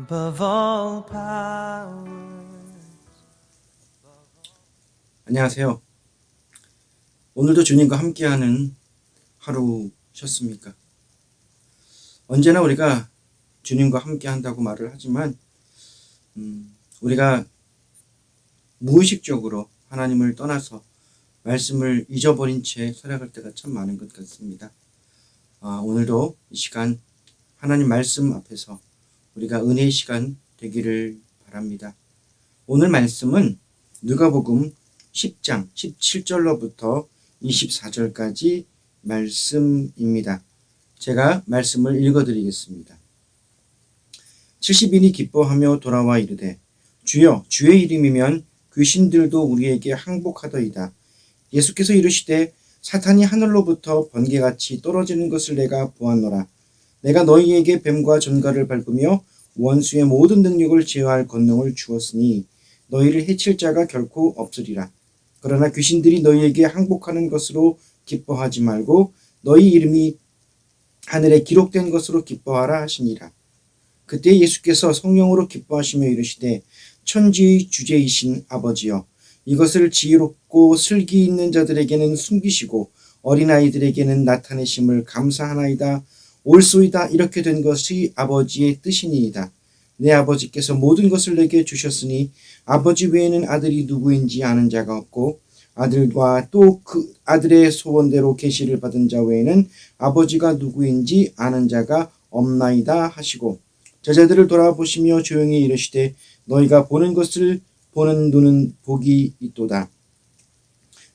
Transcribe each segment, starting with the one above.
above all powers. 안녕하세요. 오늘도 주님과 함께하는 하루셨습니까? 언제나 우리가 주님과 함께한다고 말을 하지만 우리가 무의식적으로 하나님을 떠나서 말씀을 잊어버린 채 살아갈 때가 참 많은 것 같습니다. 오늘도 이 시간 하나님 말씀 앞에서 우리가 은혜의 시간 되기를 바랍니다. 오늘 말씀은 누가복음 10장 17절로부터 24절까지 말씀입니다. 제가 말씀을 읽어드리겠습니다. 70인이 기뻐하며 돌아와 이르되 주여 주의 이름이면 귀신들도 우리에게 항복하더이다. 예수께서 이르시되 사탄이 하늘로부터 번개같이 떨어지는 것을 내가 보았노라. 내가 너희에게 뱀과 전갈을 밟으며 원수의 모든 능력을 제어할 권능을 주었으니 너희를 해칠 자가 결코 없으리라. 그러나 귀신들이 너희에게 항복하는 것으로 기뻐하지 말고 너희 이름이 하늘에 기록된 것으로 기뻐하라 하시니라. 그때 예수께서 성령으로 기뻐하시며 이르시되 천지의 주제이신 아버지여 이것을 지혜롭고 슬기 있는 자들에게는 숨기시고 어린아이들에게는 나타내심을 감사하나이다. 옳소이다. 이렇게 된 것이 아버지의 뜻이니이다. 내 아버지께서 모든 것을 내게 주셨으니 아버지 외에는 아들이 누구인지 아는 자가 없고 아들과 또 그 아들의 소원대로 계시를 받은 자 외에는 아버지가 누구인지 아는 자가 없나이다 하시고 제자들을 돌아보시며 조용히 이르시되 너희가 보는 것을 보는 눈은 복이 있도다.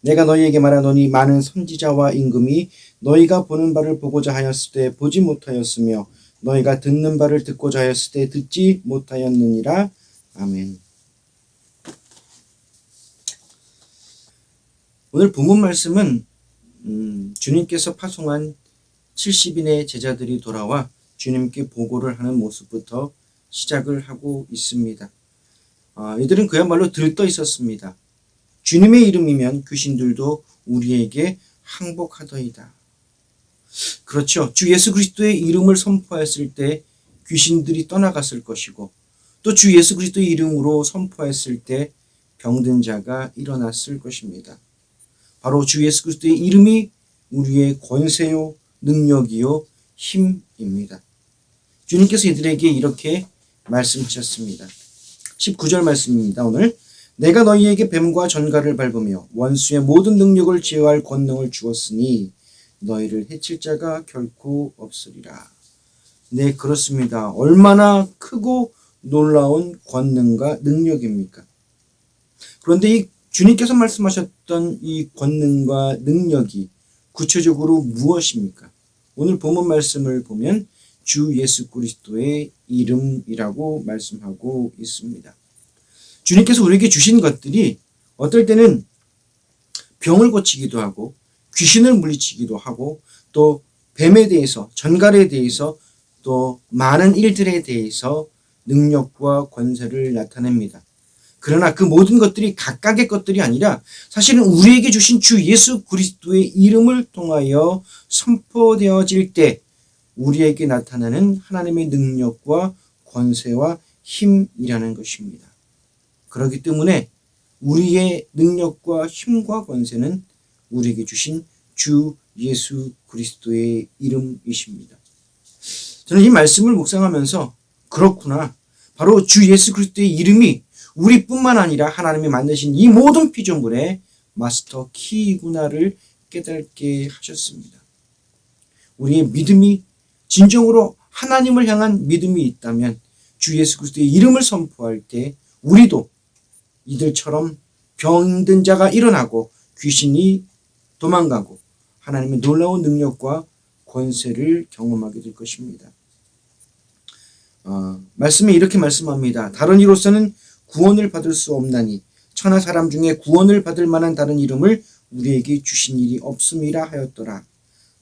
내가 너희에게 말하노니 많은 선지자와 임금이 너희가 보는 바를 보고자 하였을 때 보지 못하였으며 너희가 듣는 바를 듣고자 하였을 때 듣지 못하였느니라. 아멘. 오늘 본문 말씀은 주님께서 파송한 70인의 제자들이 돌아와 주님께 보고를 하는 모습부터 시작을 하고 있습니다. 이들은 그야말로 들떠 있었습니다. 주님의 이름이면 귀신들도 우리에게 항복하더이다. 그렇죠. 주 예수 그리스도의 이름을 선포했을 때 귀신들이 떠나갔을 것이고 또 주 예수 그리스도의 이름으로 선포했을 때 병든 자가 일어났을 것입니다. 바로 주 예수 그리스도의 이름이 우리의 권세요, 능력이요, 힘입니다. 주님께서 이들에게 이렇게 말씀하셨습니다. 19절 말씀입니다. 오늘 내가 너희에게 뱀과 전갈을 밟으며 원수의 모든 능력을 제어할 권능을 주었으니 너희를 해칠 자가 결코 없으리라. 네, 그렇습니다. 얼마나 크고 놀라운 권능과 능력입니까? 그런데 이 주님께서 말씀하셨던 이 권능과 능력이 구체적으로 무엇입니까? 오늘 본문 말씀을 보면 주 예수 그리스도의 이름이라고 말씀하고 있습니다. 주님께서 우리에게 주신 것들이 어떨 때는 병을 고치기도 하고 귀신을 물리치기도 하고 또 뱀에 대해서 전갈에 대해서 또 많은 일들에 대해서 능력과 권세를 나타냅니다. 그러나 그 모든 것들이 각각의 것들이 아니라 사실은 우리에게 주신 주 예수 그리스도의 이름을 통하여 선포되어질 때 우리에게 나타나는 하나님의 능력과 권세와 힘이라는 것입니다. 그렇기 때문에 우리의 능력과 힘과 권세는 우리에게 주신 주 예수 그리스도의 이름이십니다. 저는 이 말씀을 묵상하면서 그렇구나. 바로 주 예수 그리스도의 이름이 우리뿐만 아니라 하나님이 만드신 이 모든 피조물의 마스터 키구나를 깨닫게 하셨습니다. 우리의 믿음이 진정으로 하나님을 향한 믿음이 있다면 주 예수 그리스도의 이름을 선포할 때 우리도 이들처럼 병든 자가 일어나고 귀신이 도망가고 하나님의 놀라운 능력과 권세를 경험하게 될 것입니다. 말씀에 이렇게 말씀합니다. 다른 이로서는 구원을 받을 수 없나니 천하 사람 중에 구원을 받을 만한 다른 이름을 우리에게 주신 일이 없음이라 하였더라.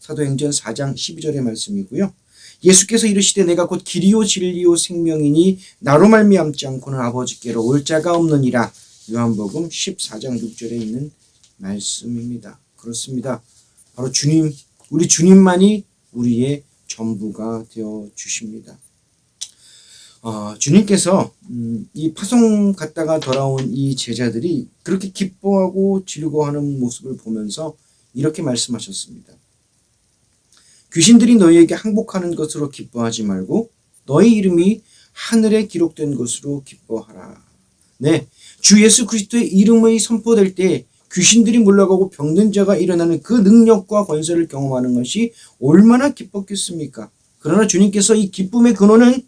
사도행전 4장 12절의 말씀이고요. 예수께서 이르시되 내가 곧 길이요 진리요 생명이니 나로 말미암지 않고는 아버지께로 올 자가 없느니라. 요한복음 14장 6절에 있는 말씀입니다. 그렇습니다. 바로 주님, 우리 주님만이 우리의 전부가 되어 주십니다. 주님께서 이 파송 갔다가 돌아온 이 제자들이 그렇게 기뻐하고 즐거워하는 모습을 보면서 이렇게 말씀하셨습니다. 귀신들이 너희에게 항복하는 것으로 기뻐하지 말고 너희 이름이 하늘에 기록된 것으로 기뻐하라. 네, 주 예수 그리스도의 이름이 선포될 때 귀신들이 물러가고 병든 자가 일어나는 그 능력과 권세를 경험하는 것이 얼마나 기뻤겠습니까? 그러나 주님께서 이 기쁨의 근원은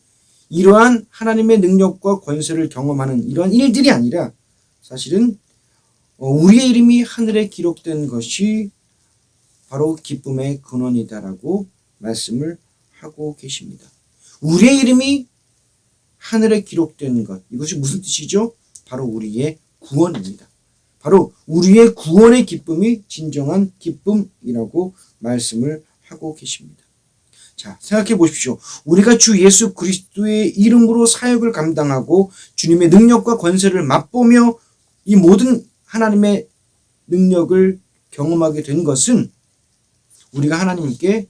이러한 하나님의 능력과 권세를 경험하는 이러한 일들이 아니라 사실은 우리의 이름이 하늘에 기록된 것이 바로 기쁨의 근원이다라고 말씀을 하고 계십니다. 우리의 이름이 하늘에 기록된 것, 이것이 무슨 뜻이죠? 바로 우리의 구원입니다. 바로 우리의 구원의 기쁨이 진정한 기쁨이라고 말씀을 하고 계십니다. 자, 생각해 보십시오. 우리가 주 예수 그리스도의 이름으로 사역을 감당하고 주님의 능력과 권세를 맛보며 이 모든 하나님의 능력을 경험하게 된 것은 우리가 하나님께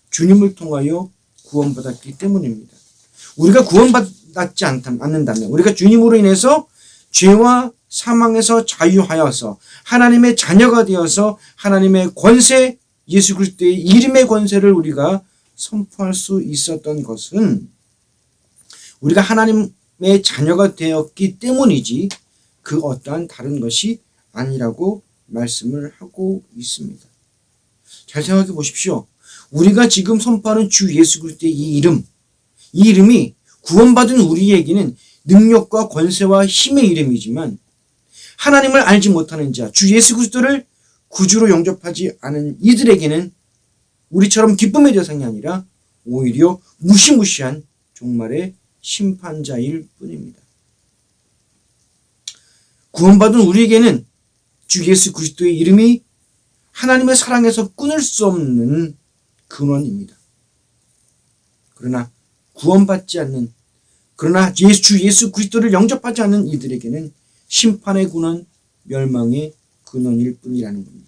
주님을 통하여 구원받았기 때문입니다. 우리가 구원받지 않는다면, 우리가 주님으로 인해서 죄와 사망에서 자유하여서 하나님의 자녀가 되어서 하나님의 권세, 예수 그리스도의 이름의 권세를 우리가 선포할 수 있었던 것은 우리가 하나님의 자녀가 되었기 때문이지 그 어떠한 다른 것이 아니라고 말씀을 하고 있습니다. 잘 생각해 보십시오. 우리가 지금 선포하는 주 예수 그리스도의 이 이름이 구원받은 우리에게는 능력과 권세와 힘의 이름이지만 하나님을 알지 못하는 자, 주 예수 그리스도를 구주로 영접하지 않은 이들에게는 우리처럼 기쁨의 대상이 아니라 오히려 무시무시한 종말의 심판자일 뿐입니다. 구원받은 우리에게는 주 예수 그리스도의 이름이 하나님의 사랑에서 끊을 수 없는 근원입니다. 그러나 구원받지 않는, 그러나 주 예수 그리스도를 영접하지 않는 이들에게는 심판의 근원, 멸망의 근원일 뿐이라는 겁니다.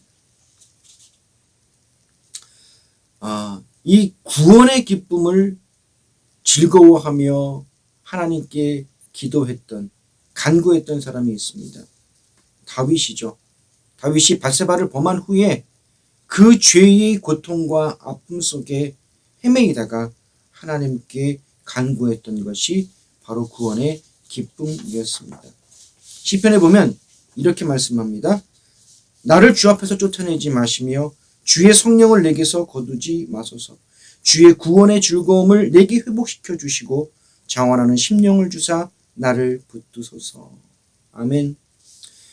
이 구원의 기쁨을 즐거워하며 하나님께 기도했던, 간구했던 사람이 있습니다. 다윗이죠. 다윗이 밧세바를 범한 후에 그 죄의 고통과 아픔 속에 헤매이다가 하나님께 간구했던 것이 바로 구원의 기쁨이었습니다. 시편에 보면 이렇게 말씀합니다. 나를 주 앞에서 쫓아내지 마시며 주의 성령을 내게서 거두지 마소서. 주의 구원의 즐거움을 내게 회복시켜 주시고 자원하는 심령을 주사 나를 붙드소서. 아멘.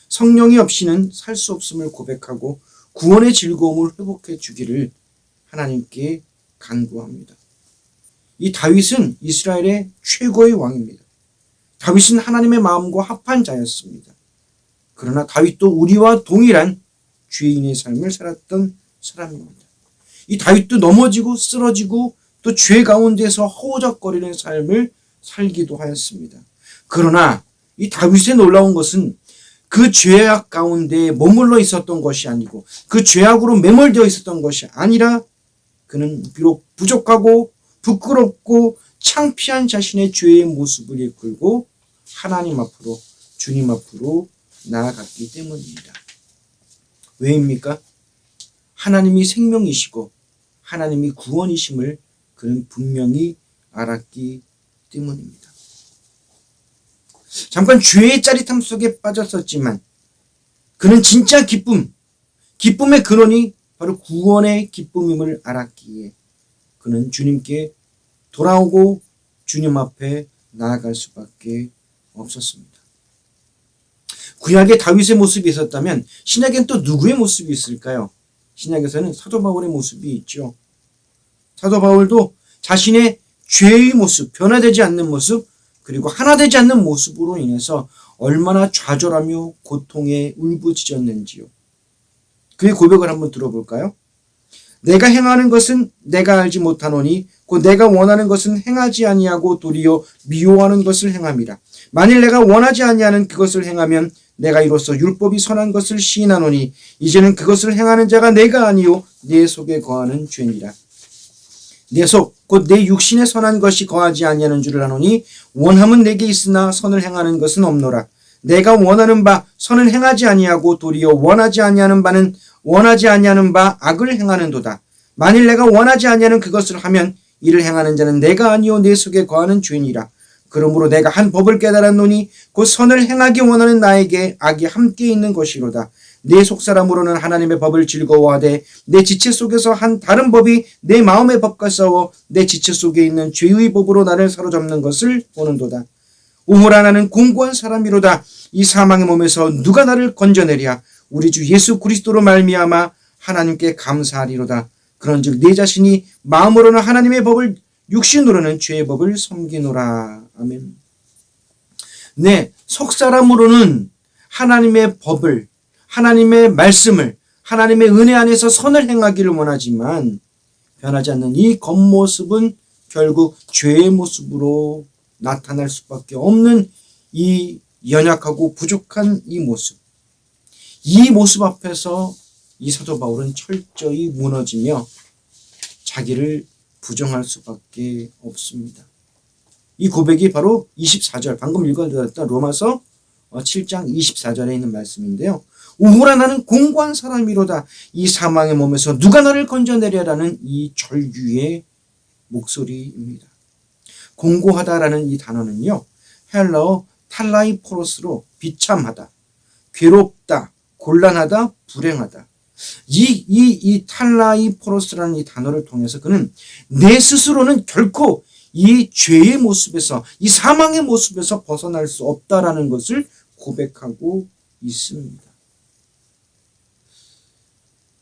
성령이 없이는 살 수 없음을 고백하고 구원의 즐거움을 회복해 주기를 하나님께 간구합니다. 이 다윗은 이스라엘의 최고의 왕입니다. 다윗은 하나님의 마음과 합한 자였습니다. 그러나 다윗도 우리와 동일한 죄인의 삶을 살았던 사람입니다. 이 다윗도 넘어지고 쓰러지고 또 죄 가운데서 허우적거리는 삶을 살기도 하였습니다. 그러나 이 다윗의 놀라운 것은 그 죄악 가운데 머물러 있었던 것이 아니고 그 죄악으로 매몰되어 있었던 것이 아니라 그는 비록 부족하고 부끄럽고 창피한 자신의 죄의 모습을 이끌고 하나님 앞으로, 주님 앞으로 나아갔기 때문입니다. 왜입니까? 하나님이 생명이시고 하나님이 구원이심을 그는 분명히 알았기 때문입니다. 잠깐 죄의 짜릿함 속에 빠졌었지만 그는 진짜 기쁨의 근원이 바로 구원의 기쁨임을 알았기에 그는 주님께 돌아오고 주님 앞에 나아갈 수밖에 없었습니다. 구약에 다윗의 모습이 있었다면 신약엔 또 누구의 모습이 있을까요? 신약에서는 사도 바울의 모습이 있죠. 사도 바울도 자신의 죄의 모습, 변화되지 않는 모습, 그리고 하나 되지 않는 모습으로 인해서 얼마나 좌절하며 고통에 울부짖었는지요. 그의 고백을 한번 들어볼까요? 내가 행하는 것은 내가 알지 못하노니 곧 내가 원하는 것은 행하지 아니하고 도리어 미워하는 것을 행함이라. 만일 내가 원하지 아니하는 그것을 행하면 내가 이로써 율법이 선한 것을 시인하노니 이제는 그것을 행하는 자가 내가 아니요 내 속에 거하는 죄니라. 내 속 곧 내 육신에 선한 것이 거하지 아니하는 줄을 아노니 원함은 내게 있으나 선을 행하는 것은 없노라. 내가 원하는 바 선을 행하지 아니하고 도리어 원하지 아니하는 바 악을 행하는도다. 만일 내가 원하지 아니하는 그것을 하면 이를 행하는 자는 내가 아니요 내 속에 거하는 죄니라. 그러므로 내가 한 법을 깨달았노니 곧 선을 행하기 원하는 나에게 악이 함께 있는 것이로다. 내 속사람으로는 하나님의 법을 즐거워하되 내 지체 속에서 한 다른 법이 내 마음의 법과 싸워 내 지체 속에 있는 죄의 법으로 나를 사로잡는 것을 보는도다. 오호라 나는 공고한 사람이로다. 이 사망의 몸에서 누가 나를 건져내랴. 우리 주 예수 그리스도로 말미암아 하나님께 감사하리로다. 그런즉 내 자신이 마음으로는 하나님의 법을 육신으로는 죄의 법을 섬기노라. 아멘. 네, 속사람으로는 하나님의 법을, 하나님의 말씀을, 하나님의 은혜 안에서 선을 행하기를 원하지만 변하지 않는 이 겉모습은 결국 죄의 모습으로 나타날 수밖에 없는 이 연약하고 부족한 이 모습. 이 모습 앞에서 이 사도 바울은 철저히 무너지며 자기를 부정할 수밖에 없습니다. 이 고백이 바로 24절, 방금 읽어드렸던 로마서 7장 24절에 있는 말씀인데요. 오호라 나는 공고한 사람이로다. 이 사망의 몸에서 누가 나를 건져내려라는 이 절규의 목소리입니다. 공고하다라는 이 단어는요, 헬라어 탈라이포로스로 비참하다, 괴롭다, 곤란하다, 불행하다. 이 탈라이포로스라는 이 단어를 통해서 그는 내 스스로는 결코 이 죄의 모습에서, 이 사망의 모습에서 벗어날 수 없다라는 것을 고백하고 있습니다.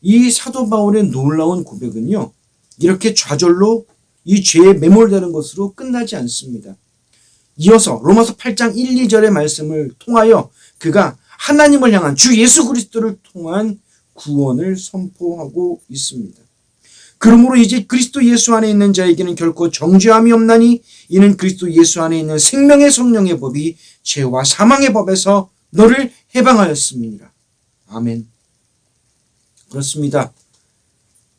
이 사도 바울의 놀라운 고백은요, 이렇게 좌절로 이 죄에 매몰되는 것으로 끝나지 않습니다. 이어서 로마서 8장 1, 2절의 말씀을 통하여 그가 하나님을 향한 주 예수 그리스도를 통한 구원을 선포하고 있습니다. 그러므로 이제 그리스도 예수 안에 있는 자에게는 결코 정죄함이 없나니 이는 그리스도 예수 안에 있는 생명의 성령의 법이 죄와 사망의 법에서 너를 해방하였음이니라. 아멘. 그렇습니다.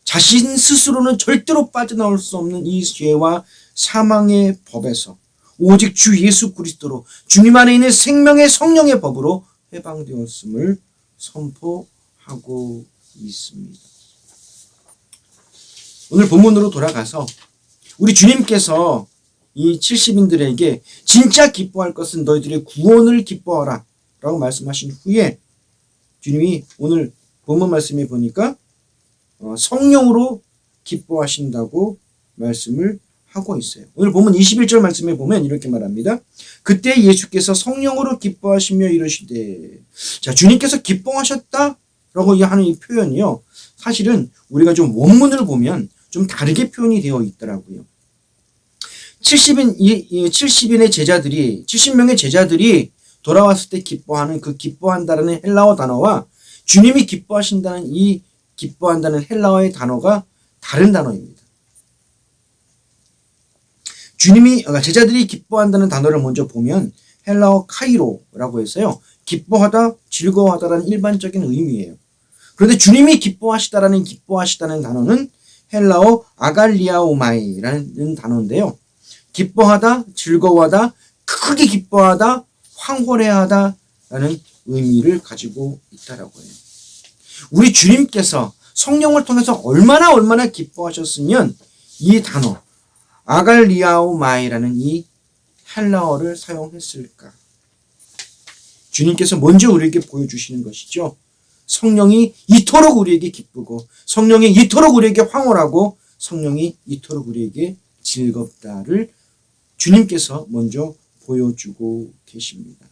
자신 스스로는 절대로 빠져나올 수 없는 이 죄와 사망의 법에서 오직 주 예수 그리스도로 주님 안에 있는 생명의 성령의 법으로 해방되었음을 선포하고 있습니다. 오늘 본문으로 돌아가서 우리 주님께서 이 70인들에게 진짜 기뻐할 것은 너희들의 구원을 기뻐하라 라고 말씀하신 후에 주님이 오늘 본문 말씀에 보니까 성령으로 기뻐하신다고 말씀을 하고 있어요. 오늘 본문 21절 말씀에 보면 이렇게 말합니다. 그때 예수께서 성령으로 기뻐하시며 이르시되, 자, 주님께서 기뻐하셨다라고 하는 이 표현이요, 사실은 우리가 좀 원문을 보면 좀 다르게 표현이 되어 있더라고요. 70명의 제자들이 돌아왔을 때 기뻐하는 그 기뻐한다라는 헬라어 단어와 주님이 기뻐하신다는 이 기뻐한다는 헬라어의 단어가 다른 단어입니다. 제자들이 기뻐한다는 단어를 먼저 보면 헬라어 카이로라고 해서요, 기뻐하다, 즐거워하다라는 일반적인 의미예요. 그런데 주님이 기뻐하시다는 단어는 헬라어 아갈리아오마이라는 단어인데요. 기뻐하다, 즐거워하다, 크게 기뻐하다, 황홀해하다라는 의미를 가지고 있다라고 해요. 우리 주님께서 성령을 통해서 얼마나 기뻐하셨으면 이 단어 아갈리아오마이라는 이 헬라어를 사용했을까? 주님께서 먼저 우리에게 보여주시는 것이죠. 성령이 이토록 우리에게 기쁘고, 성령이 이토록 우리에게 황홀하고, 성령이 이토록 우리에게 즐겁다를 주님께서 먼저 보여주고 계십니다.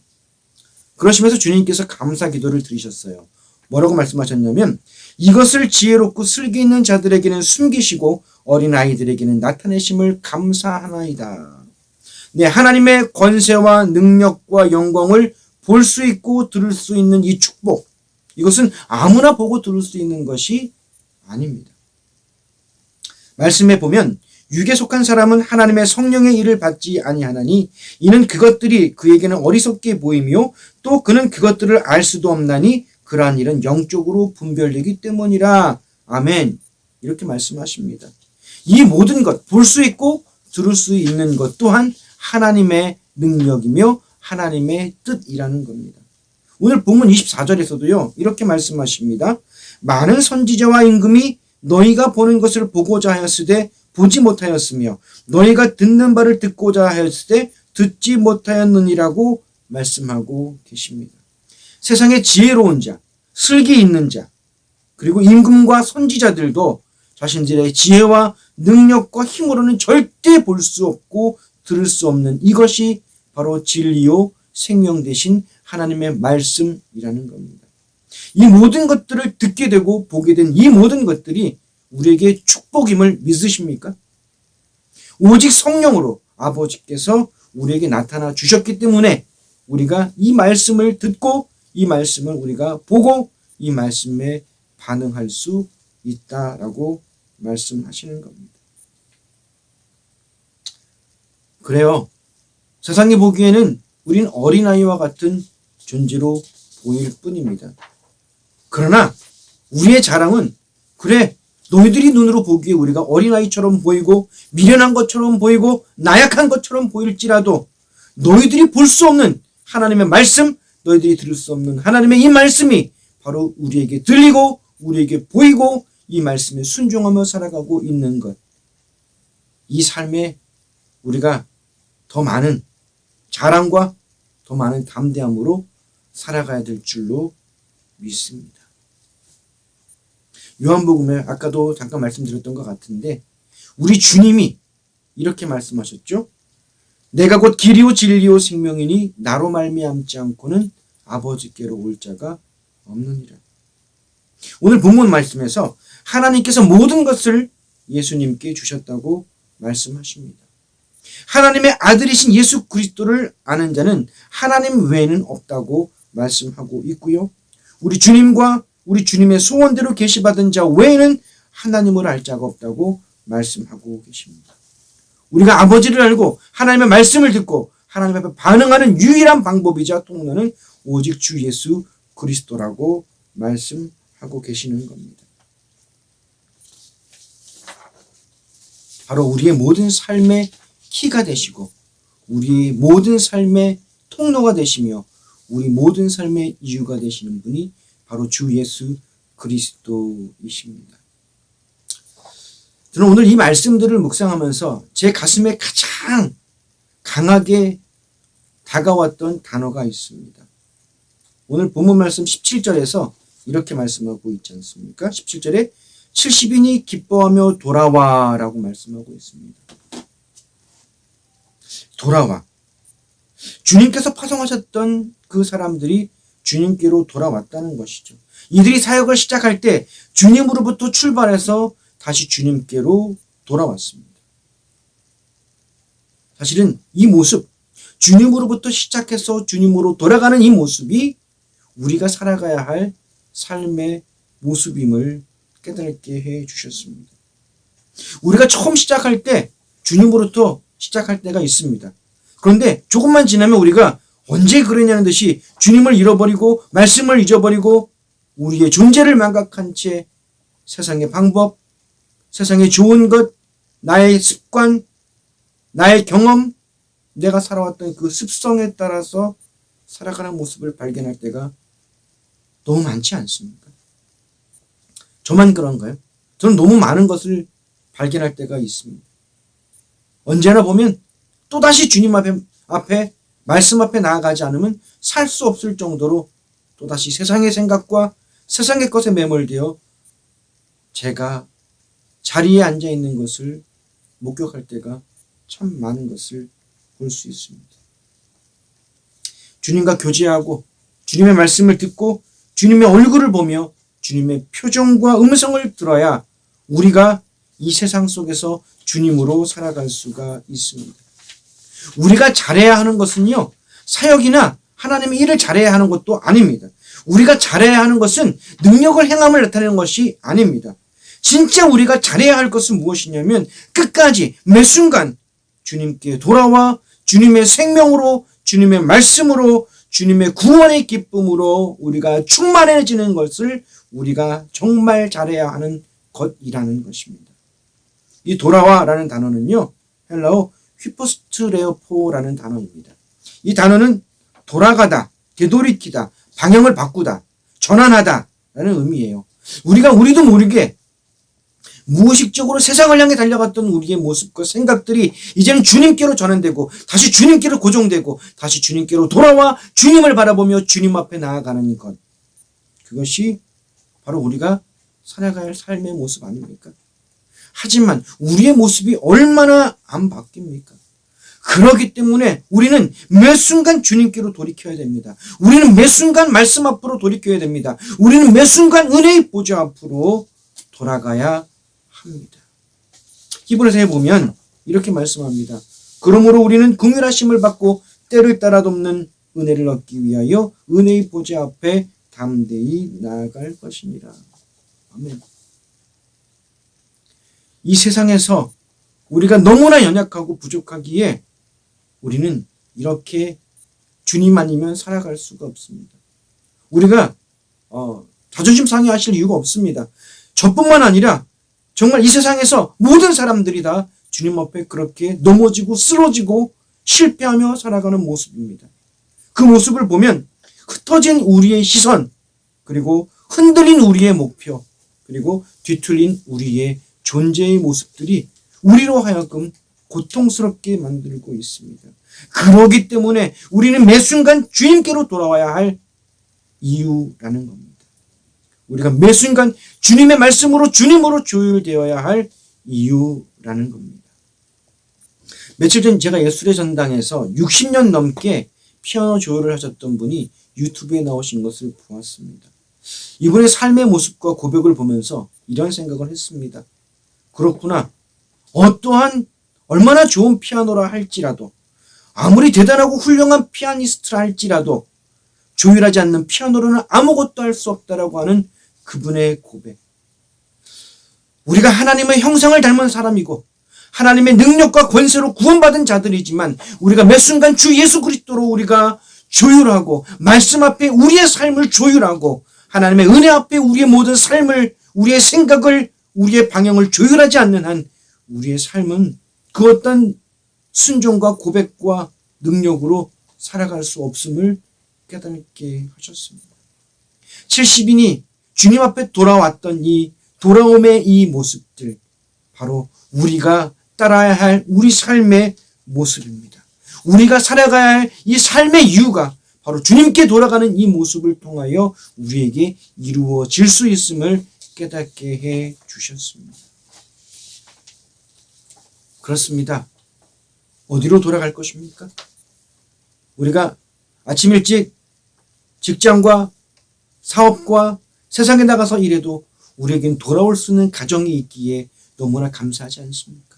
그러시면서 주님께서 감사 기도를 드리셨어요. 뭐라고 말씀하셨냐면, 이것을 지혜롭고 슬기 있는 자들에게는 숨기시고 어린아이들에게는 나타내심을 감사하나이다. 네, 하나님의 권세와 능력과 영광을 볼 수 있고 들을 수 있는 이 축복, 이것은 아무나 보고 들을 수 있는 것이 아닙니다. 말씀에 보면 육에 속한 사람은 하나님의 성령의 일을 받지 아니하나니 이는 그것들이 그에게는 어리석게 보이며 또 그는 그것들을 알 수도 없나니 그러한 일은 영적으로 분별되기 때문이라. 아멘. 이렇게 말씀하십니다. 이 모든 것, 볼 수 있고 들을 수 있는 것 또한 하나님의 능력이며 하나님의 뜻이라는 겁니다. 오늘 본문 24절에서도요, 이렇게 말씀하십니다. 많은 선지자와 임금이 너희가 보는 것을 보고자 하였으되 보지 못하였으며 너희가 듣는 바를 듣고자 하였으되 듣지 못하였느니라고 말씀하고 계십니다. 세상의 지혜로운 자, 슬기 있는 자, 그리고 임금과 선지자들도 자신들의 지혜와 능력과 힘으로는 절대 볼 수 없고 들을 수 없는 이것이 바로 진리요 생명 되신 하나님의 말씀이라는 겁니다. 이 모든 것들을 듣게 되고 보게 된 이 모든 것들이 우리에게 축복임을 믿으십니까? 오직 성령으로 아버지께서 우리에게 나타나 주셨기 때문에 우리가 이 말씀을 듣고 이 말씀을 우리가 보고 이 말씀에 반응할 수 있다라고 말씀하시는 겁니다. 그래요. 세상이 보기에는 우린 어린아이와 같은 존재로 보일 뿐입니다. 그러나 우리의 자랑은 그래, 너희들이 눈으로 보기에 우리가 어린아이처럼 보이고 미련한 것처럼 보이고 나약한 것처럼 보일지라도 너희들이 볼 수 없는 하나님의 말씀, 너희들이 들을 수 없는 하나님의 이 말씀이 바로 우리에게 들리고 우리에게 보이고 이 말씀에 순종하며 살아가고 있는 것. 이 삶에 우리가 더 많은 자랑과 더 많은 담대함으로 살아가야 될 줄로 믿습니다. 요한복음에 아까도 잠깐 말씀드렸던 것 같은데 우리 주님이 이렇게 말씀하셨죠. 내가 곧 길이요 진리요 생명이니 나로 말미암지 않고는 아버지께로 올 자가 없느니라. 오늘 본문 말씀에서 하나님께서 모든 것을 예수님께 주셨다고 말씀하십니다. 하나님의 아들이신 예수 그리스도를 아는 자는 하나님 외에는 없다고 말씀하고 있고요. 우리 주님과 우리 주님의 소원대로 계시받은 자 외에는 하나님을 알 자가 없다고 말씀하고 계십니다. 우리가 아버지를 알고 하나님의 말씀을 듣고 하나님 앞에 반응하는 유일한 방법이자 통로는 오직 주 예수 그리스도라고 말씀하고 계시는 겁니다. 바로 우리의 모든 삶의 키가 되시고 우리 모든 삶의 통로가 되시며 우리 모든 삶의 이유가 되시는 분이 바로 주 예수 그리스도이십니다. 저는 오늘 이 말씀들을 묵상하면서 제 가슴에 가장 강하게 다가왔던 단어가 있습니다. 오늘 본문 말씀 17절에서 이렇게 말씀하고 있지 않습니까? 17절에 70인이 기뻐하며 돌아와 라고 말씀하고 있습니다. 돌아와. 주님께서 파송하셨던 그 사람들이 주님께로 돌아왔다는 것이죠. 이들이 사역을 시작할 때 주님으로부터 출발해서 다시 주님께로 돌아왔습니다. 사실은 이 모습, 주님으로부터 시작해서 주님으로 돌아가는 이 모습이 우리가 살아가야 할 삶의 모습임을 깨닫게 해 주셨습니다. 우리가 처음 시작할 때 주님으로부터 시작할 때가 있습니다. 그런데 조금만 지나면 우리가 언제 그러냐는 듯이 주님을 잃어버리고 말씀을 잊어버리고 우리의 존재를 망각한 채 세상의 방법, 세상의 좋은 것, 나의 습관, 나의 경험, 내가 살아왔던 그 습성에 따라서 살아가는 모습을 발견할 때가 너무 많지 않습니까? 저만 그런가요? 저는 너무 많은 것을 발견할 때가 있습니다. 언제나 보면 또다시 주님 앞에 말씀 앞에 나아가지 않으면 살 수 없을 정도로 또다시 세상의 생각과 세상의 것에 매몰되어 제가 자리에 앉아 있는 것을 목격할 때가 참 많은 것을 볼 수 있습니다. 주님과 교제하고 주님의 말씀을 듣고 주님의 얼굴을 보며 주님의 표정과 음성을 들어야 우리가 이 세상 속에서 주님으로 살아갈 수가 있습니다. 우리가 잘해야 하는 것은요, 사역이나 하나님의 일을 잘해야 하는 것도 아닙니다. 우리가 잘해야 하는 것은 능력을 행함을 나타내는 것이 아닙니다. 진짜 우리가 잘해야 할 것은 무엇이냐면 끝까지 매 순간 주님께 돌아와 주님의 생명으로 주님의 말씀으로 주님의 구원의 기쁨으로 우리가 충만해지는 것을 우리가 정말 잘해야 하는 것이라는 것입니다. 이 돌아와라는 단어는요, 헬라어 휘포스트레오포라는 단어입니다. 이 단어는 돌아가다, 되돌이키다, 방향을 바꾸다, 전환하다 라는 의미예요. 우리도 모르게 무의식적으로 세상을 향해 달려갔던 우리의 모습과 생각들이 이제는 주님께로 전환되고 다시 주님께로 고정되고 다시 주님께로 돌아와 주님을 바라보며 주님 앞에 나아가는 것. 그것이 바로 우리가 살아가야 할 삶의 모습 아닙니까? 하지만 우리의 모습이 얼마나 안 바뀝니까? 그렇기 때문에 우리는 매 순간 주님께로 돌이켜야 됩니다. 우리는 매 순간 말씀 앞으로 돌이켜야 됩니다. 우리는 매 순간 은혜의 보좌 앞으로 돌아가야 합니다. 히브리서에 보면 이렇게 말씀합니다. 그러므로 우리는 긍휼하심을 받고 때를 따라 돕는 은혜를 얻기 위하여 은혜의 보좌 앞에 담대히 나아갈 것이니라. 아멘. 이 세상에서 우리가 너무나 연약하고 부족하기에 우리는 이렇게 주님 아니면 살아갈 수가 없습니다. 우리가 자존심 상해하실 이유가 없습니다. 저뿐만 아니라 정말 이 세상에서 모든 사람들이 다 주님 앞에 그렇게 넘어지고 쓰러지고 실패하며 살아가는 모습입니다. 그 모습을 보면 흩어진 우리의 시선, 그리고 흔들린 우리의 목표, 그리고 뒤틀린 우리의 존재의 모습들이 우리로 하여금 고통스럽게 만들고 있습니다. 그러기 때문에 우리는 매 순간 주님께로 돌아와야 할 이유라는 겁니다. 우리가 매 순간 주님의 말씀으로 주님으로 조율되어야 할 이유라는 겁니다. 며칠 전 제가 예술의 전당에서 60년 넘게 피아노 조율을 하셨던 분이 유튜브에 나오신 것을 보았습니다. 이분의 삶의 모습과 고백을 보면서 이런 생각을 했습니다. 그렇구나. 어떠한 얼마나 좋은 피아노라 할지라도, 아무리 대단하고 훌륭한 피아니스트라 할지라도 조율하지 않는 피아노로는 아무것도 할 수 없다라고 하는 그분의 고백. 우리가 하나님의 형상을 닮은 사람이고 하나님의 능력과 권세로 구원받은 자들이지만 우리가 매 순간 주 예수 그리스도로 우리가 조율하고 말씀 앞에 우리의 삶을 조율하고 하나님의 은혜 앞에 우리의 모든 삶을, 우리의 생각을, 우리의 방향을 조율하지 않는 한 우리의 삶은 그 어떤 순종과 고백과 능력으로 살아갈 수 없음을 깨닫게 하셨습니다. 70인이 주님 앞에 돌아왔던 이 돌아옴의 이 모습들, 바로 우리가 따라야 할 우리 삶의 모습입니다. 우리가 살아가야 할 이 삶의 이유가 바로 주님께 돌아가는 이 모습을 통하여 우리에게 이루어질 수 있음을 깨닫게 해 주셨습니다. 그렇습니다. 어디로 돌아갈 것입니까? 우리가 아침 일찍 직장과 사업과 세상에 나가서 일해도 우리에겐 돌아올 수 있는 가정이 있기에 너무나 감사하지 않습니까?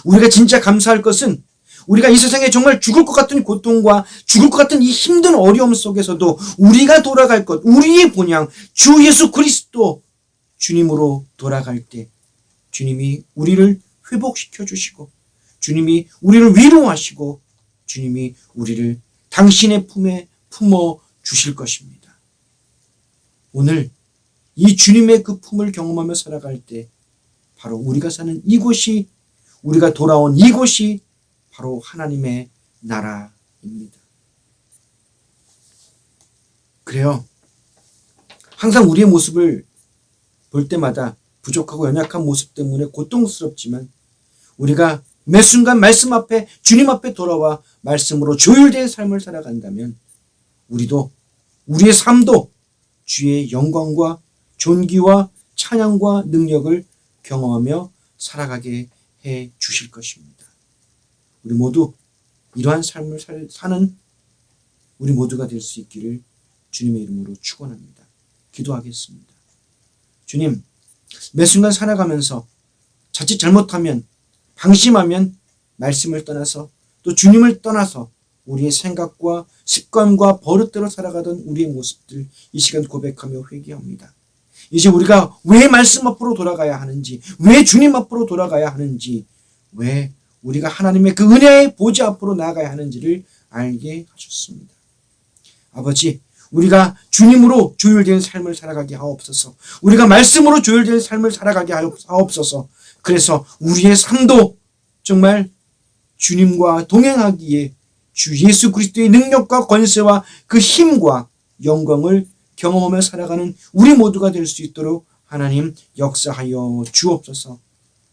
우리가 진짜 감사할 것은 우리가 이 세상에 정말 죽을 것 같은 고통과 죽을 것 같은 이 힘든 어려움 속에서도 우리가 돌아갈 것, 우리의 본향, 주 예수 그리스도 주님으로 돌아갈 때 주님이 우리를 회복시켜 주시고 주님이 우리를 위로하시고 주님이 우리를 당신의 품에 품어 주실 것입니다. 오늘 이 주님의 그 품을 경험하며 살아갈 때 바로 우리가 사는 이곳이, 우리가 돌아온 이곳이 바로 하나님의 나라입니다. 그래요. 항상 우리의 모습을 볼 때마다 부족하고 연약한 모습 때문에 고통스럽지만 우리가 매 순간 말씀 앞에, 주님 앞에 돌아와 말씀으로 조율된 삶을 살아간다면 우리도, 우리의 삶도 주의 영광과 존귀와 찬양과 능력을 경험하며 살아가게 해 주실 것입니다. 우리 모두 이러한 삶을 사는 우리 모두가 될 수 있기를 주님의 이름으로 축원합니다. 기도하겠습니다. 주님, 매 순간 살아가면서 자칫 잘못하면, 방심하면 말씀을 떠나서 또 주님을 떠나서 우리의 생각과 습관과 버릇대로 살아가던 우리의 모습들 이 시간 고백하며 회개합니다. 이제 우리가 왜 말씀 앞으로 돌아가야 하는지, 왜 주님 앞으로 돌아가야 하는지, 왜 우리가 하나님의 그 은혜의 보좌 앞으로 나아가야 하는지를 알게 하셨습니다. 아버지, 우리가 주님으로 조율된 삶을 살아가게 하옵소서. 우리가 말씀으로 조율된 삶을 살아가게 하옵소서. 그래서 우리의 삶도 정말 주님과 동행하기에 주 예수 그리스도의 능력과 권세와 그 힘과 영광을 경험하며 살아가는 우리 모두가 될 수 있도록 하나님 역사하여 주옵소서.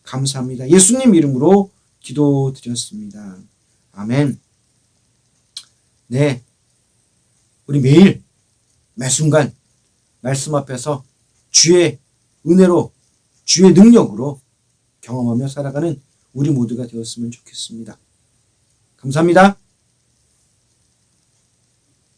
감사합니다. 예수님 이름으로 기도드렸습니다. 아멘. 네, 우리 매일 매 순간 말씀 앞에서 주의 은혜로 주의 능력으로 경험하며 살아가는 우리 모두가 되었으면 좋겠습니다. 감사합니다.